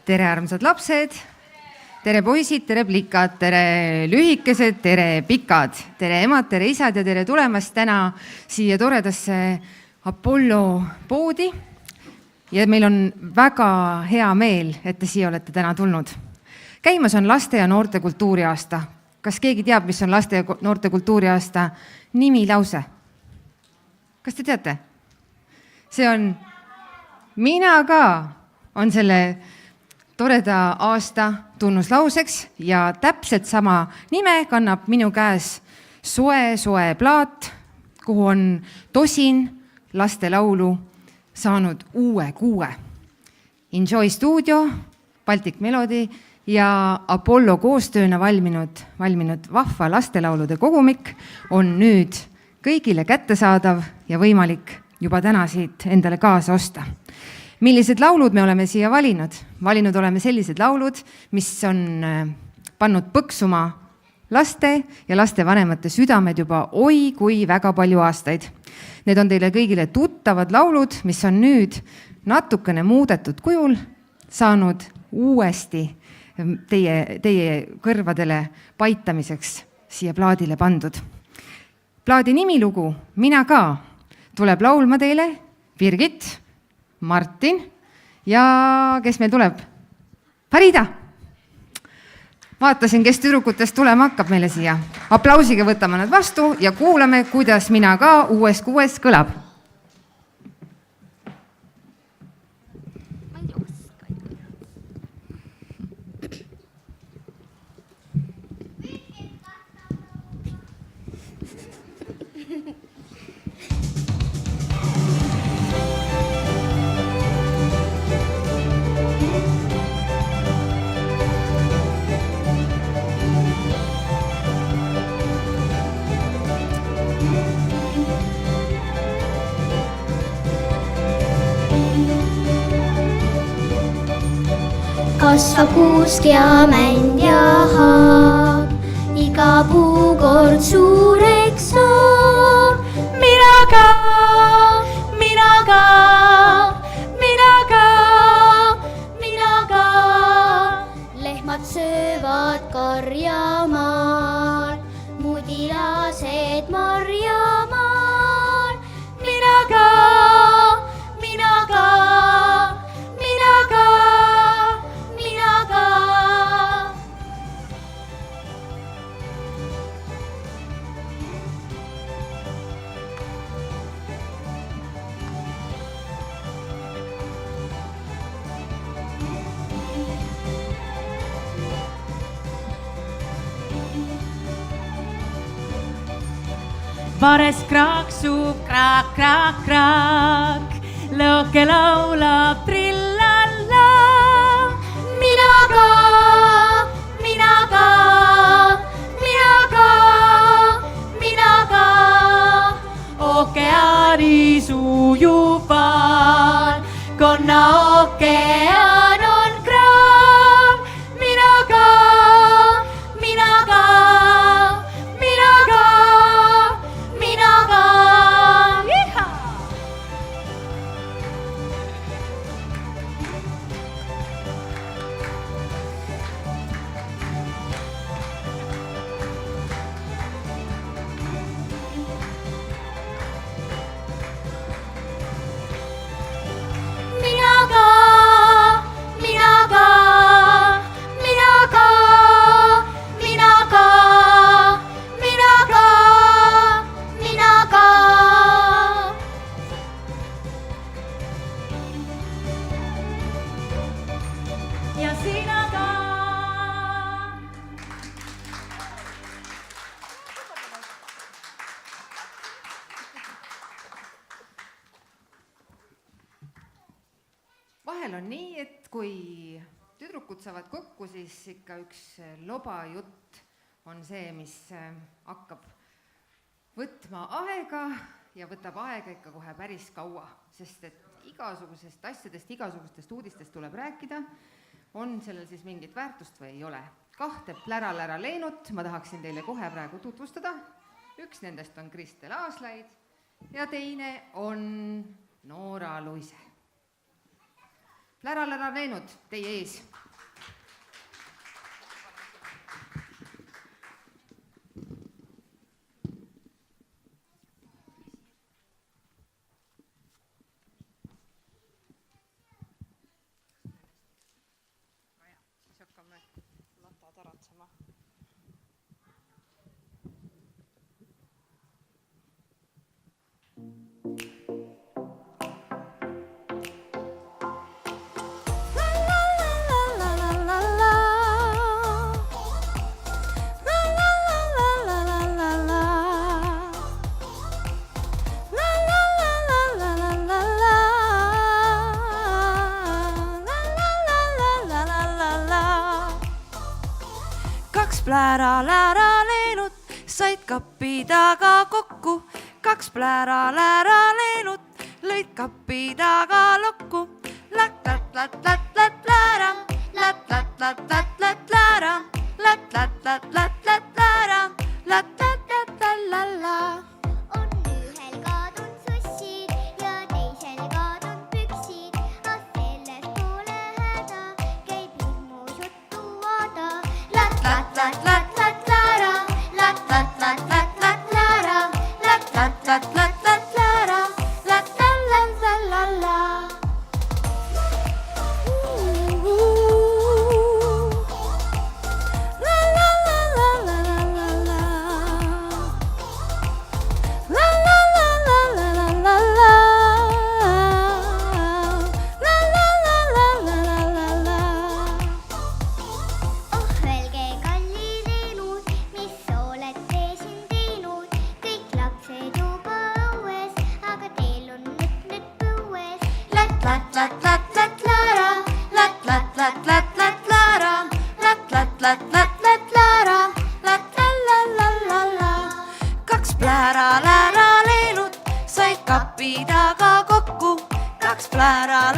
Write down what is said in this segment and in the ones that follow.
Tere armsad lapsed, tere poisid, tere plikad, tere lühikesed, tere pikad, tere emad, tere isad ja tere tulemast täna siia toredasse Apollo poodi. Ja meil on väga hea meel, et te siia olete täna tulnud. Käimas on laste ja noorte kultuuriaasta. Kas keegi teab, mis on laste ja noorte kultuuriaasta nimi lause? Kas te teate? See on Mina ka on selle toreda aasta tunnuslauseks ja täpselt sama nime kannab minu käes soe plaat, kuhu on tosin lastelaulu saanud uue kuue. Enjoy Studio, Baltic Melody ja Apollo koostööna valminud vahva lastelaulude kogumik on nüüd kõigile kättesaadav ja võimalik juba täna siit endale kaasa osta. Millised laulud me oleme siia valinud? Valinud oleme sellised laulud, mis on pannud põksuma laste ja lastevanemate südamed juba oi kui väga palju aastaid. Need on teile kõigile tuttavad laulud, mis on nüüd natukene muudetud kujul saanud uuesti teie kõrvadele paitamiseks siia plaadile pandud. Plaadi nimilugu Mina ka tuleb laulma teile Birgit, Martin ja kes meil tuleb? Farida! Vaatasin, kes tüdrukutest tulema hakkab meile siia. Aplausiga võtame nad vastu ja kuulame, kuidas Mina ka uues kuues kõlab. Kasvab kuusk ja mänd ja haab, iga puukord suureks saab. Mina ka, mina ka, mina ka, mina ka. Lehmad söövad karjamaal, mudilased marjamaal. Mina ka, mina ka, mina ka. Vares kraaksub kraak, kraak, kraak, lõoke laulab trillalla. Mina ka, mina ka, mina ka, mina ka. Okeaani sujubal, konna okeaan on kraam. Mina ka, mina ka, mina ka. Vahel on nii, et kui tüdrukud saavad kokku, siis ikka üks lobajutt on see, mis hakkab võtma aega ja võtab aega ikka kohe päris kaua, sest et igasugusest asjadest, igasugustest uudistest tuleb rääkida, on sellel siis mingit väärtust või ei ole. 2 plära-lära leenut ma tahaksin teile kohe praegu tutvustada. Üks nendest on Kristel Aaslaid ja teine on Noora Luise. Plära Leenut teie ees. Hakkame lata taratsema. Kaks plära leenut said kapi taga kokku. Kaks plära leenut lõid kapi taga lokku. Lätt, lätt, lätt, lätt, lätt, läära. Lätt, lätt, lätt, lätt, lätt, läära. Lätt, lätt, lätt, lätt, lätt, läära. Lätt, lätt, lätt, lätt, lalla. On ühel kadunud sussid ja teisel kadunud püksid. Ah sellest pole häda, käib hirmus juttu vaada. Lätt, lätt, lätt, lätt, lätt, läära. Lätt, lätt, lätt, lätt, lätt, läära. Lätt, lätt, lätt, lätt, lätt, läära. Lätt, lätt, lätt, lätt, lalla. Kaks plära leenut said kapi taga kokku. Kaks plära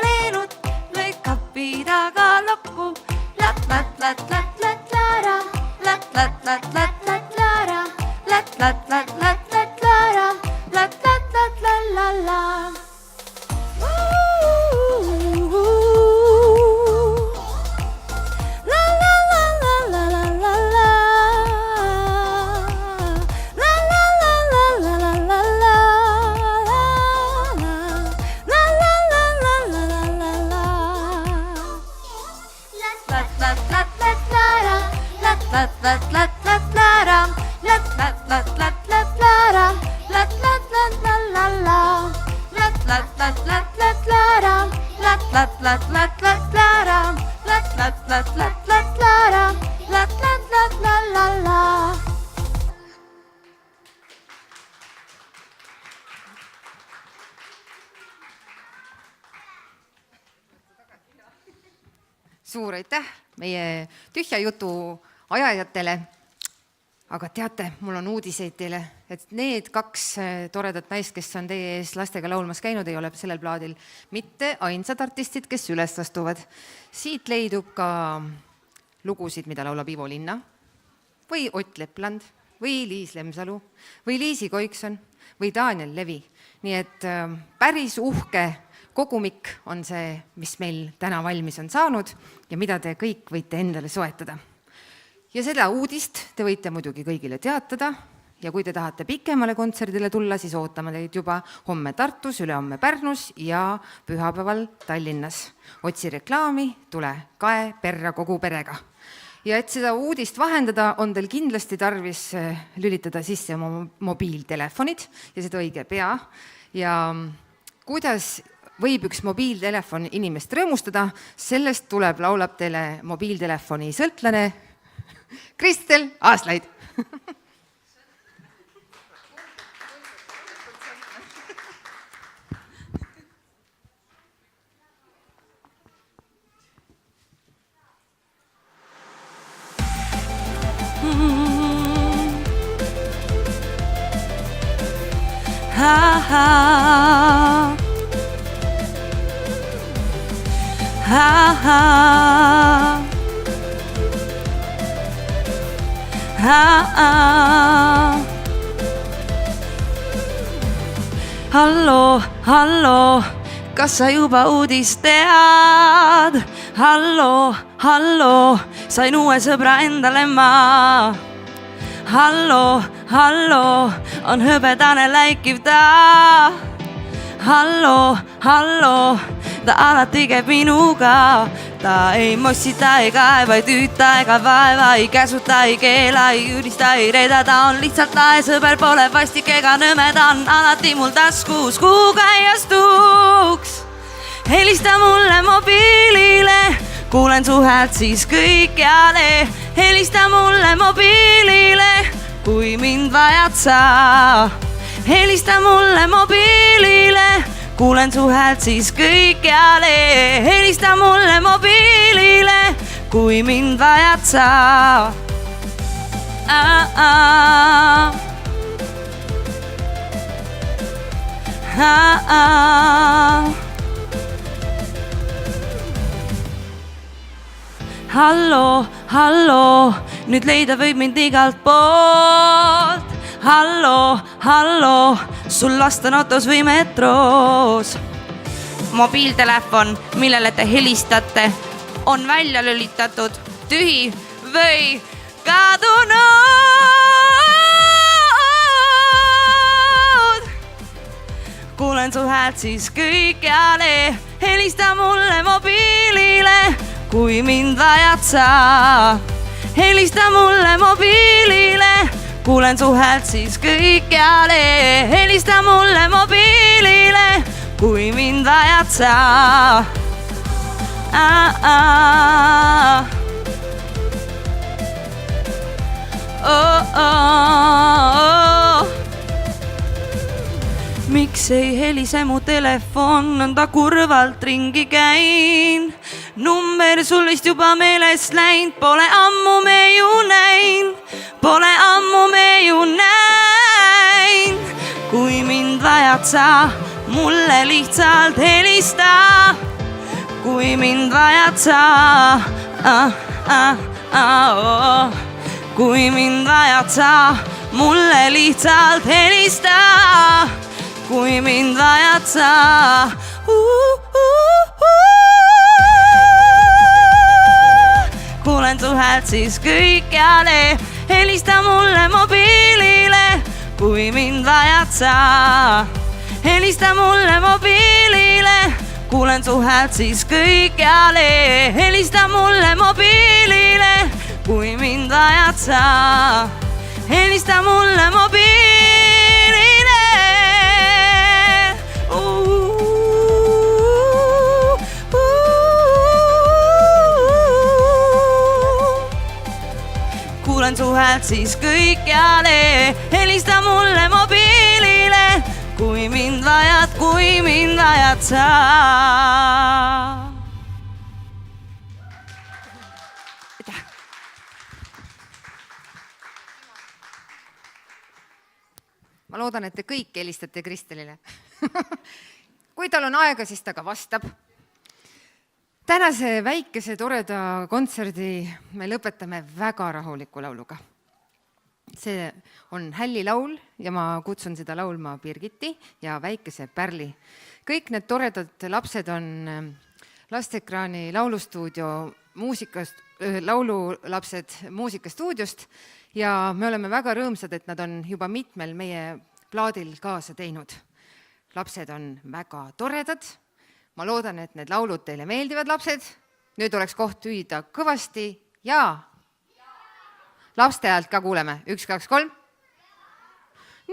leenut lõid kapi taga lokku. Lätt, lätt, lätt, lätt, lätt, läära. Lätt, lätt, lätt, lätt, lätt, läära. Lätt, lätt, lätt, lätt, lätt, läära. Lätt, lätt, lätt, lätt, lalla. Lätt, lätt, lätt, lätt, läära. Lätt, lätt, lätt, lätt, lätt, läära. Lätt, lätt, lätt, lätt, lalla. Lätt, lätt, lätt, lätt, lätt, läära. Lätt, lätt, lätt, lätt, lätt, läära. Lätt, lätt, lätt, lätt, lätt, läära. Lätt, lätt, lätt, lätt, lalla. Suur aitäh meie tühja jutu ajajatele. Aga teate, mul on uudiseid teile, et need kaks toredat naist, kes on teie ees lastega laulmas käinud, ei ole sellel plaadil mitte ainsad artistid, kes üles astuvad. Siit leidub ka lugusid, mida laulab Ivo Linna või Ott Lepland või Liis Lemsalu või Liisi Koikson või Daniel Levi. Nii et päris uhke kogumik on see, mis meil täna valmis on saanud ja mida te kõik võite endale soetada. Ja seda uudist te võite muidugi kõigile teatada ja kui te tahate pikemale kontserdile tulla, siis ootame teid juba homme Tartus, ülehomme Pärnus ja pühapäeval Tallinnas. Otsi reklaami, tule kae perra kogu perega. Ja et seda uudist vahendada, on teil kindlasti tarvis lülitada sisse oma mobiiltelefonid ja seda õige pea. Ja kuidas võib üks mobiiltelefon inimest rõõmustada, sellest laulab teile mobiiltelefoni sõltlane Kristel Aaslaid. Hallo, hallo, kas sa juba uudist tead? Hallo, hallo, sain uue sõbra endale ma. Hallo, hallo, on hõbedane läikiv ta. Hallo, hallo, ta alati käib minuga. Ta ei mossita ega vaid hüüta ega vaeva, ei käsuta, ei keela, ei ülista, ei reeda. Ta on lihtsalt lahe sõber, pole vastik ega nõme. Ta on alati mul taskus, kuhu ka ei astuks. Helista mulle mobiilile, kuulen su häält siis kõikjale. Helista mulle mobiilile, kui mind vajad sa. Helista mulle mobiilile, kuulen su häält siis kõikjale. Helista mulle mobiilile, kui mind vajad sa. Hallo, hallo, nüüd leida võib mind igalt poolt. Hallo, hallo, sul last on autos või metroos. Mobiiltelefon, millele te helistate, on välja lülitatud, tühi või kadunud. Kuulen su häält siis kõikjale, helista mulle mobiilile, kui mind vajad sa. Helista mulle mobiilile, kuulen su häält siis kõikjale. Helista mulle mobiilile, kui mind vajad sa. Miks ei helise mu telefon, on ta kurvalt ringi käin. Number sul vist juba meelest läinud, pole ammu me ju näinud. Pole ammu me ju näinud. Kui mind vajad sa, mulle lihtsalt helista. Kui mind vajad sa, kui mind vajad sa, mulle lihtsalt helista. Kui mind vajad sa, kuulen su häält siis kõikjale. Helista mulle mobiilile, kui mind vajad sa. Helista mulle mobiilile, kuulen su häält siis kõikjale. Helista mulle mobiilile, kui mind vajad sa. Helista mulle mobiilile. Kuulen su häält siis kõikjale. Helista mulle mobiilile, kui mind vajad sa. Ma loodan, et te kõik helistate Kristelile. Kui tal on aega, siis ta ka vastab. Tänase väikese toreda kontserdi me lõpetame väga rahuliku lauluga. See on Hälli laul ja ma kutsun seda laulma Birgiti ja väikese Pärli. Kõik need toredad lapsed on Lasteekraani laulustuudio laululapsed muusikastuudiost ja me oleme väga rõõmsad, et nad on juba mitmel meie plaadil kaasa teinud. Lapsed on väga toredad. Ma loodan, et need laulud teile meeldivad, lapsed. Nüüd oleks koht hüüda kõvasti ja. Laste häält ka kuuleme. 1, 2, 3.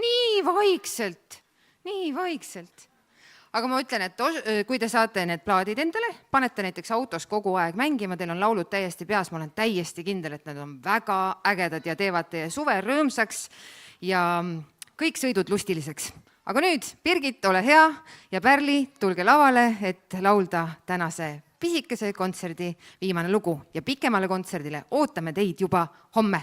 Nii vaikselt, nii vaikselt. Aga ma ütlen, et kui te saate need plaadid endale, panete näiteks autos kogu aeg mängima, teil on laulud täiesti peas, ma olen täiesti kindel, et need on väga ägedad ja teevad teie suve rõõmsaks ja kõik sõidud lustiliseks. Aga nüüd, Birgit, ole hea ja Pärli, tulge lavale, et laulda tänase pisikese kontserdi viimane lugu ja pikemale kontserdile ootame teid juba homme.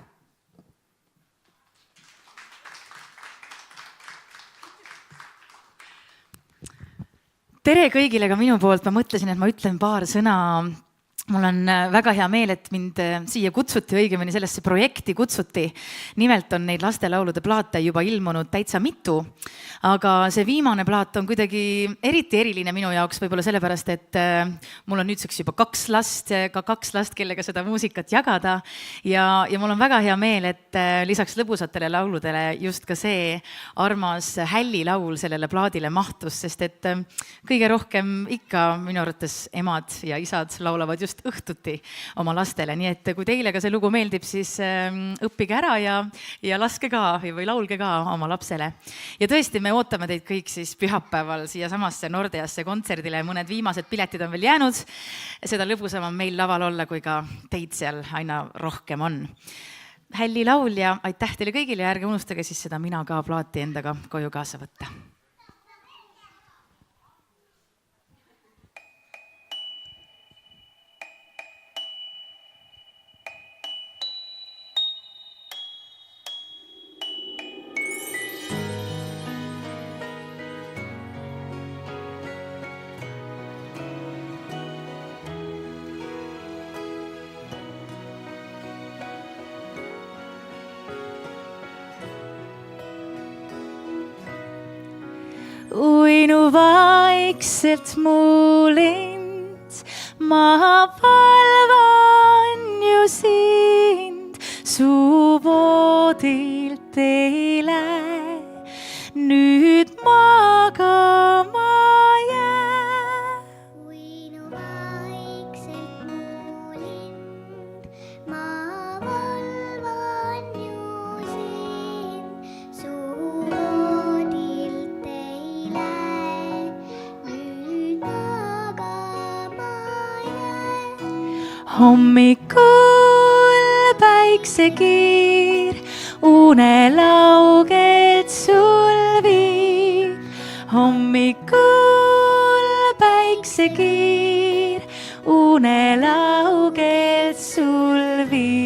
Tere kõigile ka minu poolt, ma mõtlesin, et ma ütlen paar sõna mul on väga hea meel, et mind siia kutsuti, õigemini sellesse projekti kutsuti. Nimelt on neid lastelaulude plaate juba ilmunud täitsa mitu, aga see viimane plaat on kuidagi eriti eriline minu jaoks, võib-olla sellepärast, et mul on nüüdseks juba 2 last, ka 2 last, kellega seda muusikat jagada. Ja mul on väga hea meel, et lisaks lõbusatele lauludele just ka see armas hällilaul sellele plaadile mahtus, sest et kõige rohkem ikka minu arvates emad ja isad laulavad just õhtuti oma lastele, nii et kui teile ka see lugu meeldib, siis õppige ära ja laske ka või laulge ka oma lapsele. Ja tõesti, me ootame teid kõik siis pühapäeval siia samasse Nordeasse kontserdile, mõned viimased piletid on veel jäänud, seda lõbusam on meil laval olla, kui ka teid seal aina rohkem on. Hälli laul ja aitäh teile kõigile ja ärge unustage siis seda Mina ka plaati endaga koju kaasa võtta. Uinu vaikselt mu lind, ma valvan ju sind, su voodilt ei lähe, nüüd magama jää. Uinu vaikselt mu lind, ma valvan ju sind, su voodilt ei lähe, nüüd magama jää. Hommikul päiksekiir unelaugelt sul viib. Hommikul päiksekiir unelaugelt sul viib.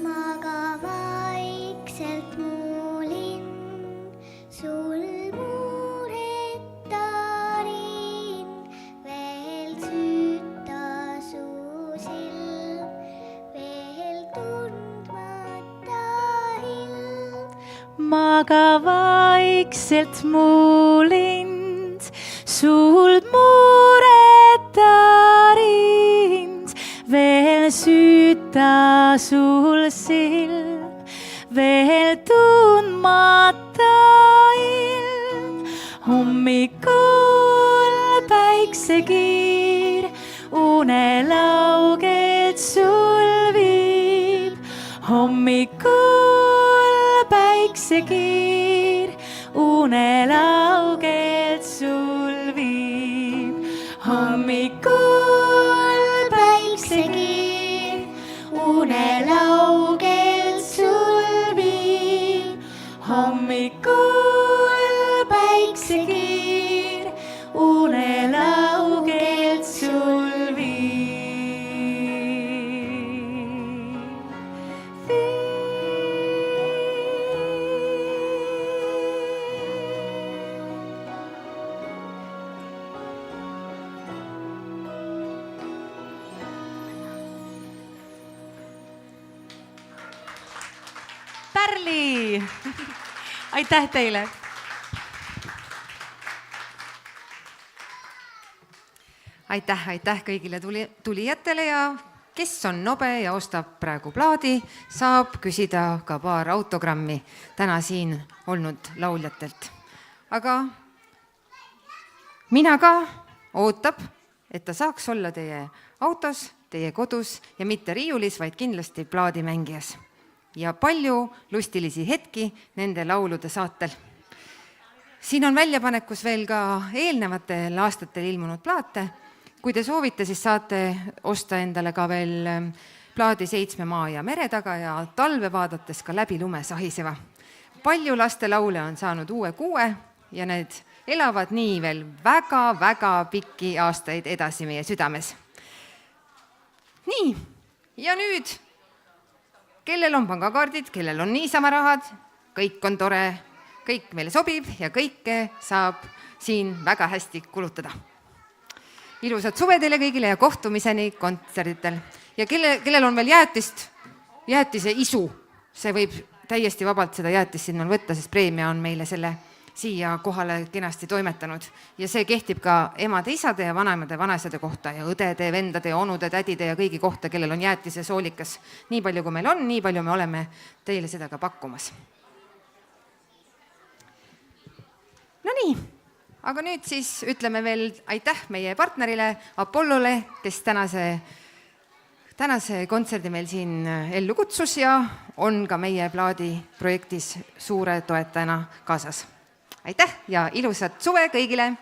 Maga vaikselt mu lind, sul mureta rind, veel süüta su silm, veel tundmata hild. Maga vaikselt mu lind, sul mureta rind, veel süüta sul silm, veel tundmata ilm. Hommikul päiksekiir unelaugelt sul viib. Hommikul päiksekiir unelaugelt sul viib. Hommikul päiksekiir unelaugelt sul viib. Hommikul päiksekiir unelaugelt sul viib. Pärli! Aitäh teile! Aitäh kõigile tulijatele ja kes on nobe ja ostab praegu plaadi, saab küsida ka paar autogrammi täna siin olnud lauljatelt. Aga Mina ka ootab, et ta saaks olla teie autos, teie kodus ja mitte riiulis, vaid kindlasti plaadimängijas. Ja palju lustilisi hetki nende laulude saatel. Siin on väljapanekus veel ka eelnevatel aastatel ilmunud plaate. Kui te soovite, siis saate osta endale ka veel plaadi 7 maa ja mere taga ja talve vaadates ka läbi lume sahiseva. Palju lastelaule on saanud uue kuue ja need elavad nii veel väga-väga pikki aastaid edasi meie südames. nii, ja nüüd, kellel on pangakaardid, kellel on niisama rahad, kõik on tore, kõik meile sobib ja kõike saab siin väga hästi kulutada. Ilusat suve teile kõigile ja kohtumiseni kontserditel. Ja kellel on veel jäätise isu, see võib täiesti vabalt seda jäätist sinna võtta, sest preemia on meile selle siia kohale kenasti toimetanud. Ja see kehtib ka emade, isade ja vanaemade, vanaisade kohta ja õdede, vendade ja onude, tädide ja kõigi kohta, kellel on jäätise soolikas. Nii palju, kui meil on, nii palju me oleme teile seda ka pakkumas. No nii, aga nüüd siis ütleme veel aitäh meie partnerile Apollole, kes tänase kontserdi meil siin ellu kutsus ja on ka meie plaadi projektis suure toetajana kaasas. Aitäh ja ilusat suve kõigile!